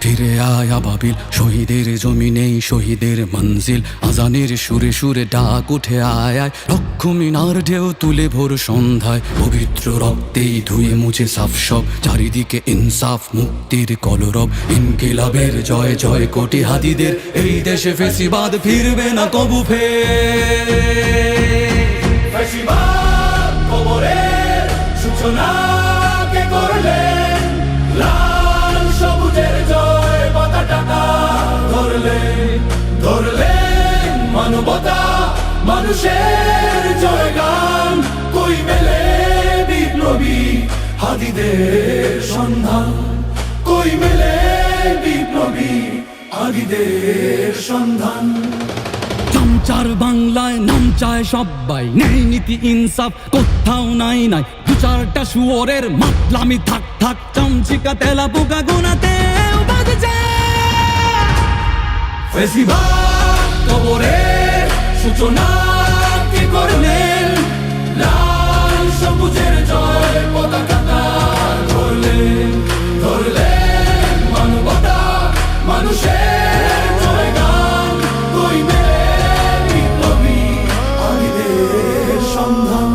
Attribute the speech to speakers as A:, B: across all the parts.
A: ফিরে আয় আবাবিল, শহীদের জমিনেই শহীদের মঞ্জিল। আজানের সুরে সুরে ডাক উঠে আয় আয়, লক্ষ মিনার ঢেউ তুলে ভোর সন্ধ্যায়। পবিত্র রক্তেই ধুয়ে মুছে সাফ সব, চারিদিকে ইনসাফ মুক্তির কলরব। ইনকিলাবের জয় জয় কোটি হাদিদের, এই দেশে ফেসিবাদ ফিরবে না কবু ফের।
B: ফেসিবাদ কবরের সূচনা কে করলেন, লাল সবুজের জয় পতাকাটা ধরলেন মানবতা মানুষের জয়গান। কই মেলে বিপ্লবী হাদিদের সন্ধান, কই মেলে বিপ্লবী হাদিদের সন্ধান।
A: চামচার বাংলায় নাম চায় সবাই, ন্যায় নীতি ইনসাফ কোথাও নাই নাই। দু চারটা শুয়োরের মাতলামি থাক থাক, চামচিকা তেলা পোকা গোনাতেও বাজছে।
B: ফেসিবাদ কবরের সূচনা কে করলেন, লাল সবুজের জয় পতাকাটা ধরলেন মানবতা মানুষের জয়গান। কই মেলে বিপ্লবী হাদিদের সন্ধান।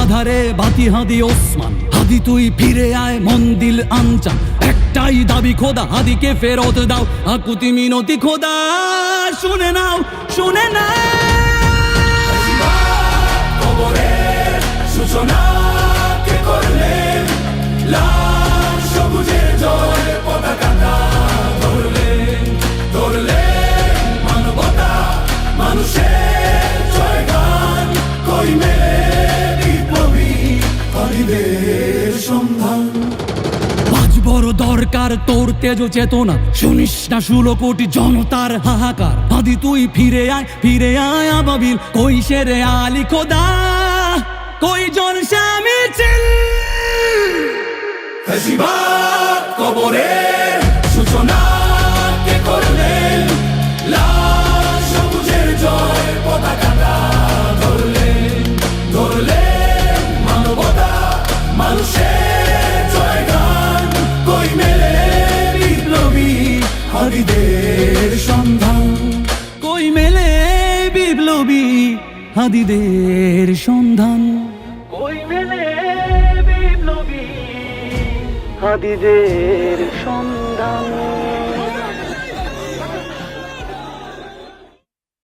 A: আধারে বাতি হাদি ওসমান, হাদি তুই ফিরে আয় মন্দিল আনচান। একটাই দাবি খোদা, হাদিকে ফেরত দাও, আকুতি মিনতি খোদা শুনে নাও শুনে নাও।
B: কবরের সূচনা কে করলেন, লাল সবুজের জয় পতাকাটা ধরলেন মানবতা মানুষের জয়গান। কই মেলে বিপ্লবী হাদিদের সন্ধান।
A: আজ বড় দরকার তোর তেজ চেতনা, শুনিস না 16 কোটি জনতার হাহাকার। হাদি তুই ফিরে আয় আবাবিল, কই শেরে আলী খোদা, কই জলসা মিছিল।
B: ফেসিবাদ কবরের সূচনা কে করলেন, লাল সবুজের জয় পতাকাটা ধরলেন মানবতা মানুষের জয়গান। কই মেলে বিপ্লবী হাদিদের সন্ধান,
A: কই মেলে বিপ্লবী হাদিদের সন্ধান,
C: কই মেলে বিপ্লবী হাদিদের সন্ধান।